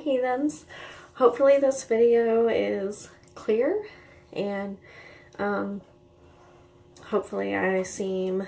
heathens. Hopefully this video is clear and hopefully I seem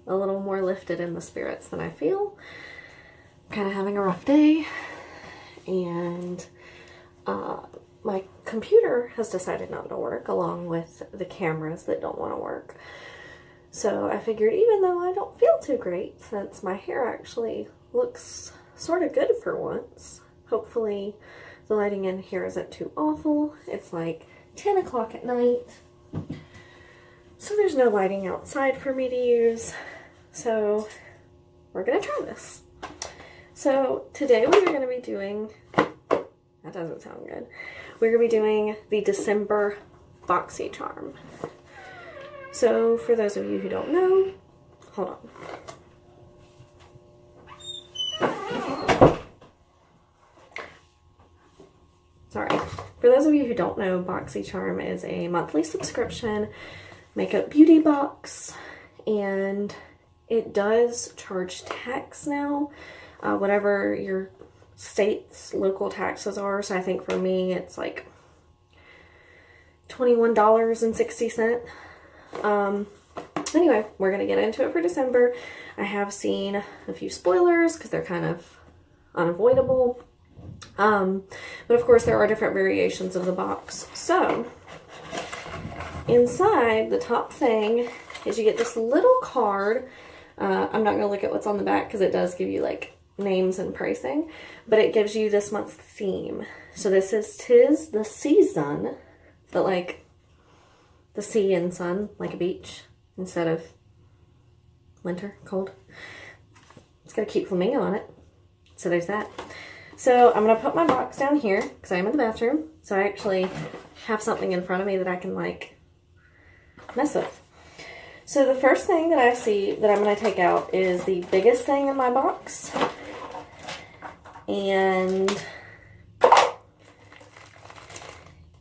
a little more lifted in the spirits than I feel. I'm kind of having a rough day, and my computer has decided not to work, along with the cameras that don't want to work. So I figured, even though I don't feel too great, since my hair actually looks sort of good for once, hopefully the lighting in here isn't too awful. It's like 10 o'clock at night, so there's no lighting outside for me to use. So we're gonna try this. So today we are going to be doing, that doesn't sound good, we're going to be doing the December Boxy charm. So for those of you who don't know, hold on. Sorry. For those of you who don't know, Boxy Charm is a monthly subscription makeup beauty box, and it does charge tax now. Whatever your state's local taxes are. So I think for me, it's like $21.60. Anyway, we're going to get into it for December. I have seen a few spoilers because they're kind of unavoidable. But of course there are different variations of the box. So inside, the top thing is you get this little card. I'm not going to look at what's on the back because it does give you like names and pricing, but it gives you this month's theme. So this is "'Tis the Season," but like the sea and sun, like a beach, instead of winter, cold. It's got a cute flamingo on it. So there's that. So I'm going to put my box down here because I'm in the bathroom. So I actually have something in front of me that I can like mess with. So the first thing that I see that I'm going to take out is the biggest thing in my box. And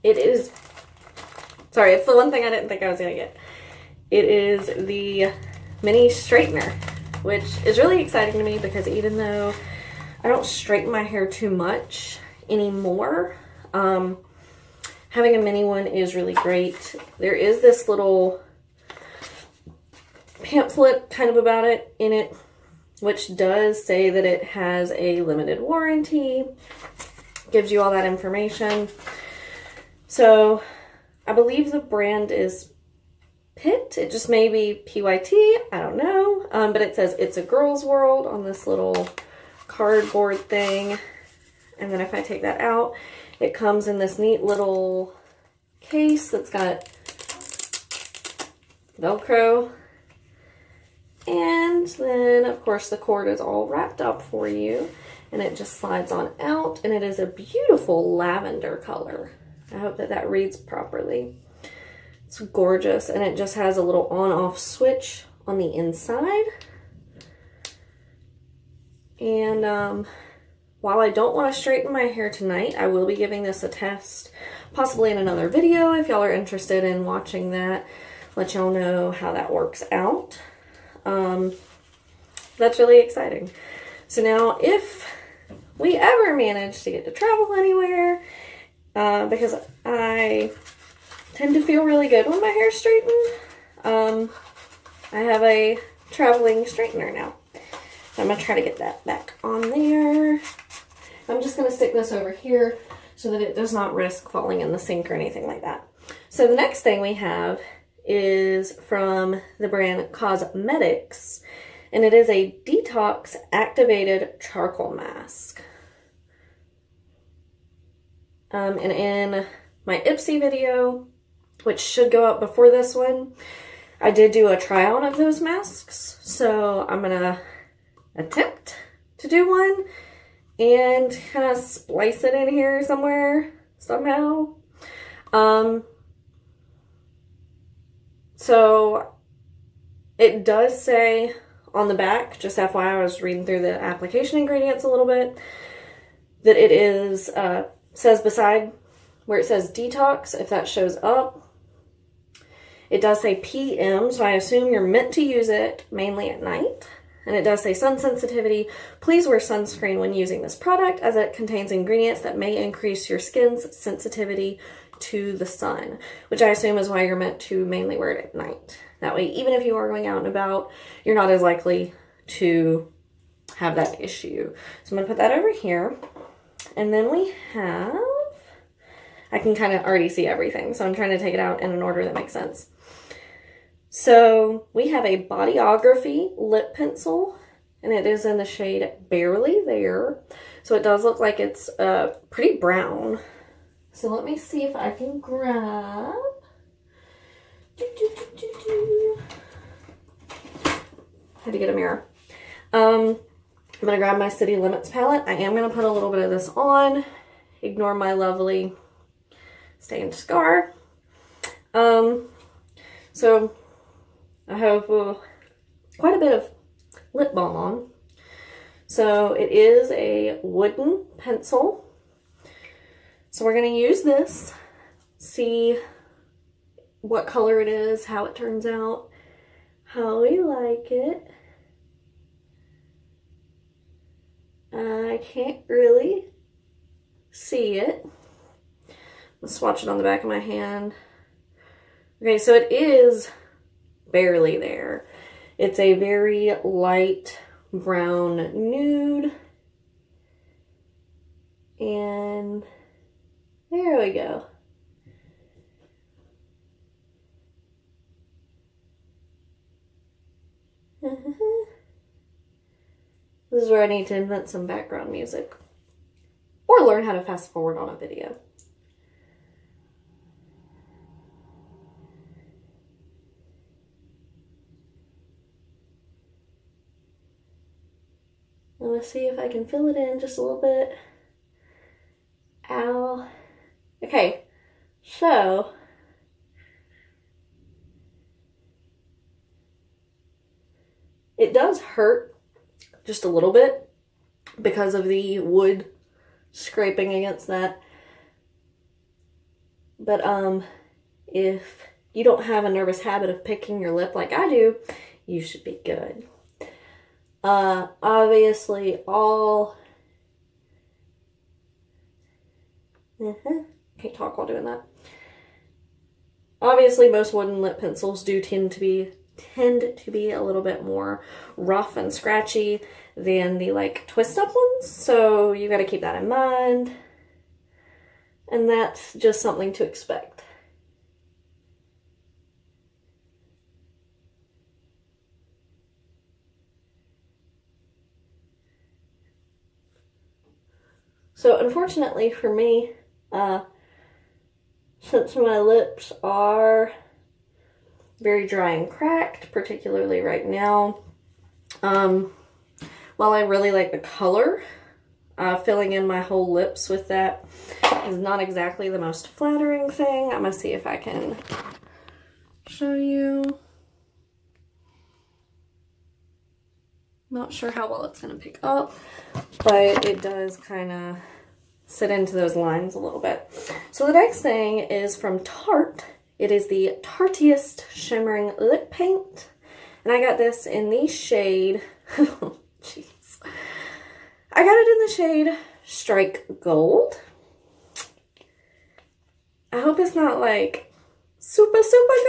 it is, sorry, it's the one thing I didn't think I was going to get. It is the mini straightener, which is really exciting to me because even though I don't straighten my hair too much anymore, having a mini one is really great. There is this little pamphlet kind of about it in it, which does say that it has a limited warranty, gives you all that information. So I believe the brand is Pitt. It just may be PYT, I don't know. But it says "It's a Girl's World" on this little cardboard thing. And then if I take that out, it comes in this neat little case that's got Velcro. And then, of course, the cord is all wrapped up for you, and it just slides on out, and it is a beautiful lavender color. I hope that that reads properly. It's gorgeous, and it just has a little on-off switch on the inside. And while I don't want to straighten my hair tonight, I will be giving this a test, possibly in another video if y'all are interested in watching that. Let y'all know how that works out. That's really exciting. So now if we ever manage to get to travel anywhere, because I tend to feel really good when my hair's straightened, I have a traveling straightener now. So I'm going to try to get that back on there. I'm just going to stick this over here so that it does not risk falling in the sink or anything like that. So the next thing we have is from the brand Cosmetics, and it is a detox activated charcoal mask. And in my Ipsy video, which should go up before this one, I did do a try on of those masks, so I'm gonna attempt to do one and kind of splice it in here somewhere somehow. So it does say on the back, just FYI, I was reading through the application ingredients a little bit, that it is, says beside where it says detox, if that shows up, it does say PM, so I assume you're meant to use it mainly at night. and it does say sun sensitivity. Please wear sunscreen when using this product as it contains ingredients that may increase your skin's sensitivity to the sun, which I assume is why you're meant to mainly wear it at night. That way, even if you are going out and about, you're not as likely to have that issue. So I'm going to put that over here. And then we have, I can kind of already see everything, so I'm trying to take it out in an order that makes sense. So we have a Bodyography lip pencil, and it is in the shade Barely There. So it does look like it's pretty brown. So let me see if I can grab. Had to get a mirror. I'm going to grab my City Limits palette. I am going to put a little bit of this on. Ignore my lovely stained scar. So I have quite a bit of lip balm on. So it is a wooden pencil. So we're going to use this, see what color it is, how it turns out, how we like it. I can't really see it. Let's swatch it on the back of my hand. Okay, so it is Barely There. It's a very light brown nude. And there we go. This is where I need to invent some background music. Or learn how to fast forward on a video. Let's see if I can fill it in just a little bit. Ow. Okay, so it does hurt just a little bit because of the wood scraping against that. But if you don't have a nervous habit of picking your lip like I do, you should be good. Obviously all can't talk while doing that. Obviously most wooden lip pencils do tend to be a little bit more rough and scratchy than the like twist up ones, so you got to keep that in mind, and that's just something to expect. So unfortunately for me, since my lips are very dry and cracked, particularly right now, while I really like the color, filling in my whole lips with that is not exactly the most flattering thing. I'm going to see if I can show you. Not sure how well it's going to pick up, but it does kind of sit into those lines a little bit. So the next thing is from Tarte. It is the Tartiest Shimmering Lip Paint. And I got this in the shade, jeez. I got it in the shade Strike Gold. I hope it's not like super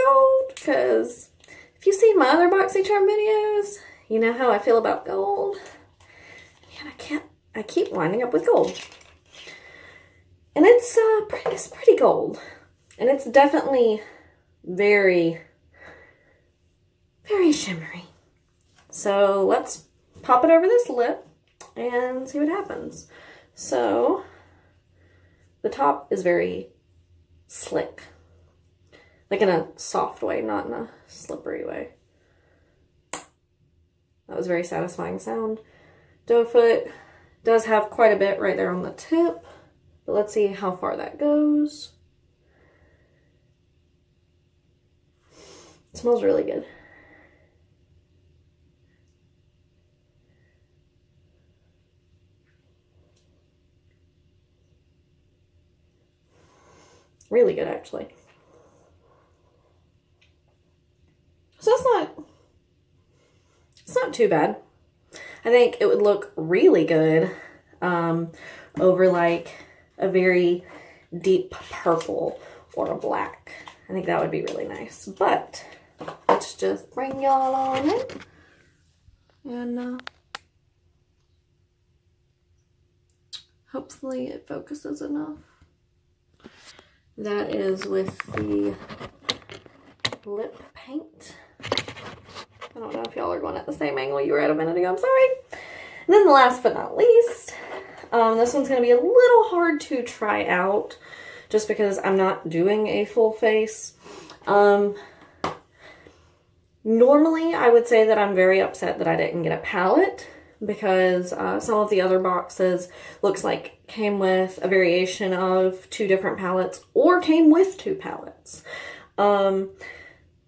gold, because if you've seen my other BoxyCharm videos, you know how I feel about gold. Man, I keep winding up with gold. And it's pretty gold. And it's definitely very, very shimmery. So let's pop it over this lip and see what happens. So the top is very slick. Like in a soft way, not in a slippery way. That was a very satisfying sound. Doe foot does have quite a bit right there on the tip. But let's see how far that goes. It smells really good. Really good, actually. So it's not too bad. I think it would look really good over like a very deep purple or a black. I think that would be really nice. But let's just bring y'all on in. And hopefully it focuses enough. That is with the lip paint. I don't know if y'all are going at the same angle you were at a minute ago. I'm sorry. And then the last but not least, this one's going to be a little hard to try out just because I'm not doing a full face. Normally, I would say that I'm very upset that I didn't get a palette because some of the other boxes looks like came with a variation of 2 different palettes or came with 2 palettes.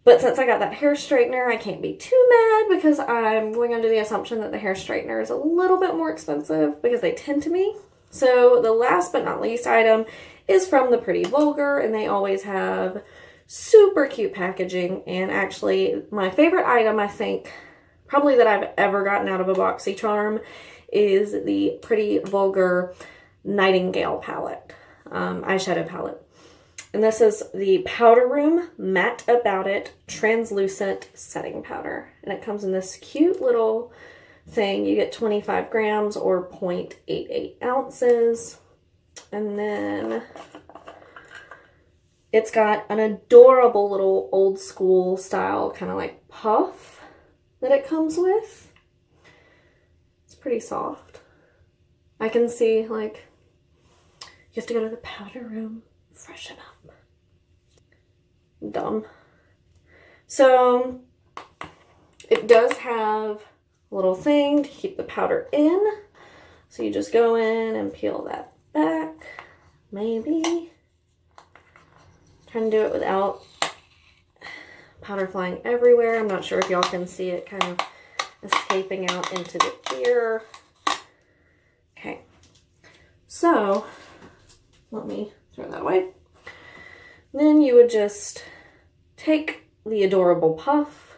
But since I got that hair straightener, I can't be too mad because I'm going under the assumption that the hair straightener is a little bit more expensive because they tend to be. So the last but not least item is from the Pretty Vulgar, and they always have super cute packaging. And actually, my favorite item, I think, probably that I've ever gotten out of a Boxy charm is the Pretty Vulgar Nightingale palette, eyeshadow palette. And this is the Powder Room Matte About It Translucent Setting Powder. And it comes in this cute little thing. You get 25 grams or 0.88 ounces. And then it's got an adorable little old school style kind of like puff that it comes with. It's pretty soft. I can see like you have to go to the powder room, freshen up. Dumb. So it does have a little thing to keep the powder in. So you just go in and peel that back. Maybe. Trying to do it without powder flying everywhere. I'm not sure if y'all can see it kind of escaping out into the ear. Okay. So let me throw that away. Then you would just take the adorable puff,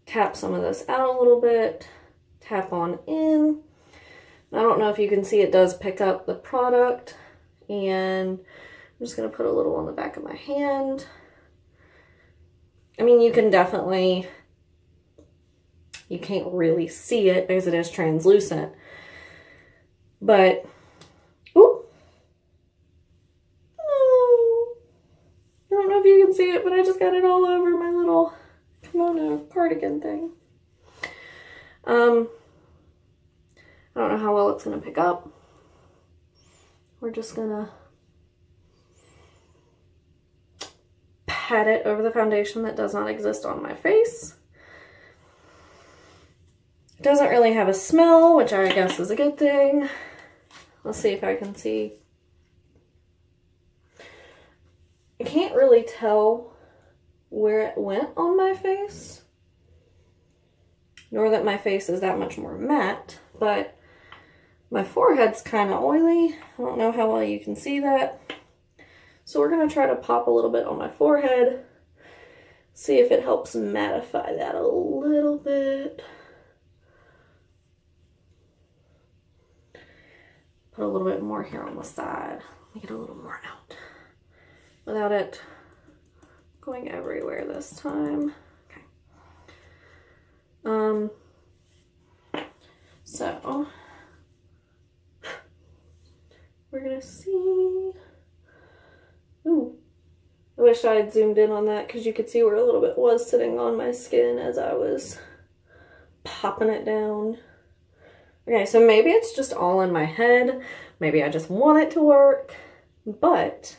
tap some of this out a little bit, tap on in. I don't know if you can see it does pick up the product, and I'm just going to put a little on the back of my hand. I mean, you can definitely, you can't really see it because it is translucent, but I don't know if you can see it, but I just got it all over my little kimono cardigan thing. I don't know how well it's going to pick up. We're just going to pat it over the foundation that does not exist on my face. It doesn't really have a smell, which I guess is a good thing. Let's see if I can see. I can't really tell where it went on my face, nor that my face is that much more matte, but my forehead's kind of oily. I don't know how well you can see that. So we're going to try to pop a little bit on my forehead, see if it helps mattify that a little bit. Put a little bit more here on the side. Let me get a little more out without it going everywhere this time. Okay. So we're gonna see. Ooh, I wish I had zoomed in on that because you could see where a little bit was sitting on my skin as I was popping it down. Okay, so maybe it's just all in my head. Maybe I just want it to work, but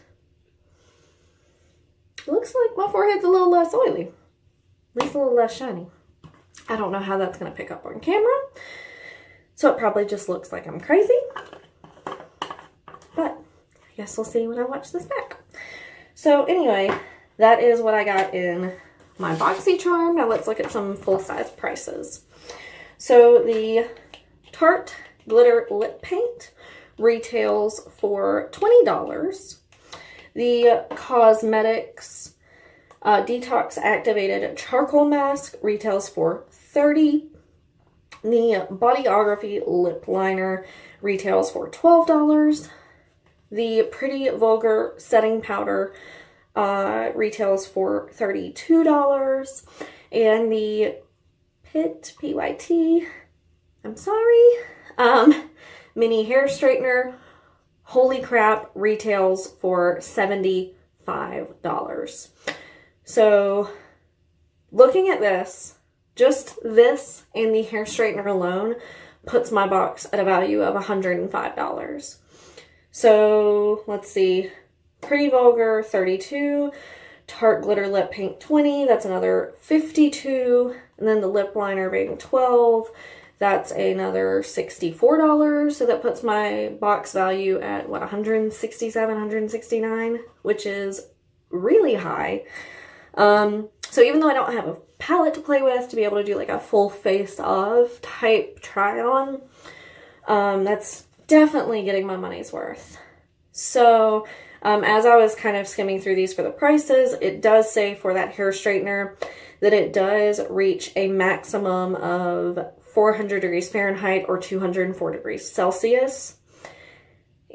it looks like my forehead's a little less oily, at least a little less shiny. I don't know how that's going to pick up on camera, so it probably just looks like I'm crazy, but I guess we'll see when I watch this back. So anyway, that is what I got in my Boxy charm. Now let's look at some full-size prices. So the Tarte Glitter Lip Paint retails for $20. The Cosmetics Detox Activated Charcoal Mask retails for $30. The Bodyography lip liner retails for $12. The Pretty Vulgar setting powder retails for $32. And the PYT, I'm sorry, mini hair straightener, holy crap, retails for $75. So looking at this, just this and the hair straightener alone puts my box at a value of $105. So let's see, Pretty Vulgar, $32, Tarte Glitter Lip Paint, $20, that's another $52, and then the lip liner being $12, that's another $64, so that puts my box value at, what, $167, $169, which is really high. So even though I don't have a palette to play with to be able to do like a full face of type try on, that's definitely getting my money's worth. So as I was kind of skimming through these for the prices, it does say for that hair straightener that it does reach a maximum of 400 degrees Fahrenheit or 204 degrees Celsius.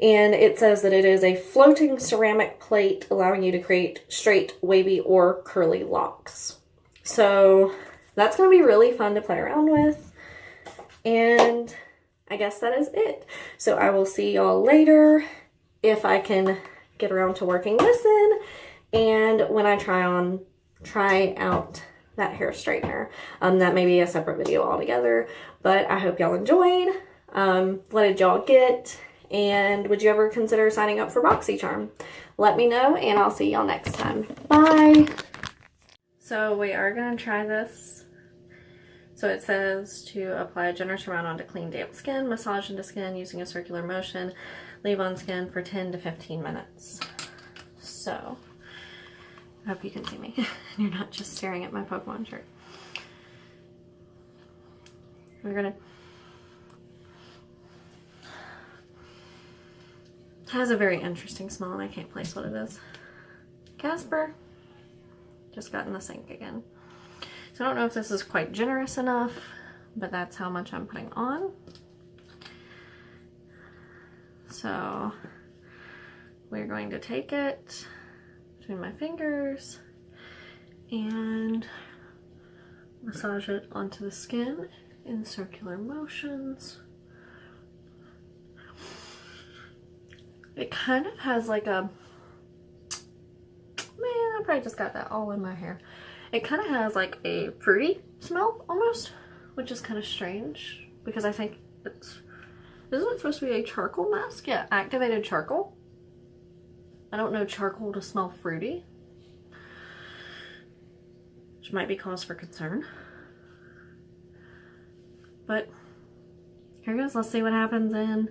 And it says that it is a floating ceramic plate allowing you to create straight, wavy, or curly locks. So that's going to be really fun to play around with. And I guess that is it. So I will see y'all later if I can get around to working this in and when I try out that hair straightener. That may be a separate video altogether, but I hope y'all enjoyed. What did y'all get? And would you ever consider signing up for BoxyCharm? Let me know, and I'll see y'all next time. Bye! So we are going to try this. So it says to apply a generous amount onto clean, damp skin, massage into skin using a circular motion, leave on skin for 10 to 15 minutes. So, I hope you can see me. You're not just staring at my Pokemon shirt. We're going to... It has a very interesting smell and I can't place what it is. Casper just got in the sink again. So I don't know if this is quite generous enough, but that's how much I'm putting on. So we're going to take it between my fingers and massage it onto the skin in circular motions. It kind of has like a, man, I probably just got that all in my hair. It kind of has like a fruity smell almost, which is kind of strange because I think it's, isn't it supposed to be a charcoal mask? Yeah, activated charcoal. I don't know charcoal to smell fruity, which might be cause for concern. But here goes. Let's see what happens in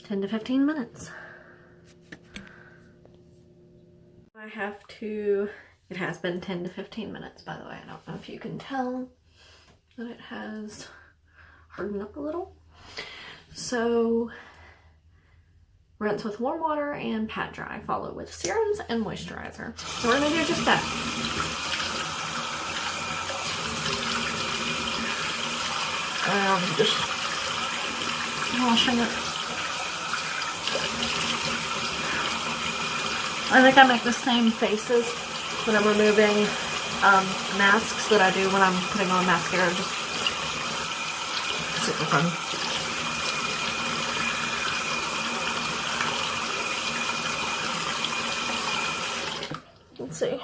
10 to 15 minutes. I have to, it has been 10 to 15 minutes, by the way. I don't know if you can tell that it has hardened up a little. So rinse with warm water and pat dry, follow with serums and moisturizer. So we're gonna do just that. Just washing it. I think I make the same faces when I'm removing masks that I do when I'm putting on mascara. Just super fun. Let's see.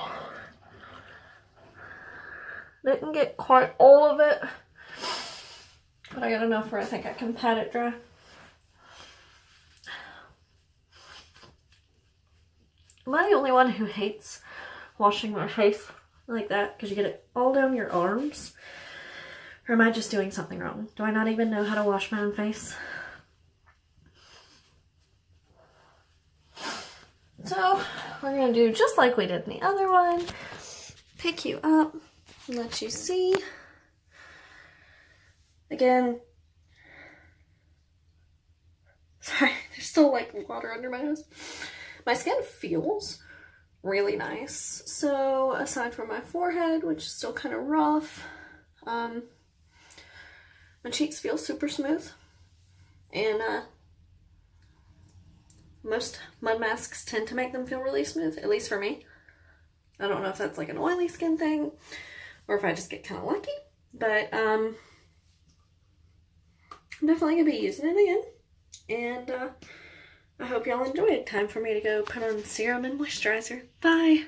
Didn't get quite all of it, but I got enough where I think I can pat it dry. Am I the only one who hates washing my face like that because you get it all down your arms? Or am I just doing something wrong? Do I not even know how to wash my own face? So we're going to do just like we did in the other one. Pick you up and let you see. Again, sorry, there's still like water under my nose. My skin feels really nice. So aside from my forehead, which is still kind of rough, My cheeks feel super smooth, and most mud masks tend to make them feel really smooth, at least for me. I don't know if that's like an oily skin thing or if I just get kind of lucky, but I'm definitely going to be using it again, and I hope y'all enjoyed. Time for me to go put on serum and moisturizer. Bye!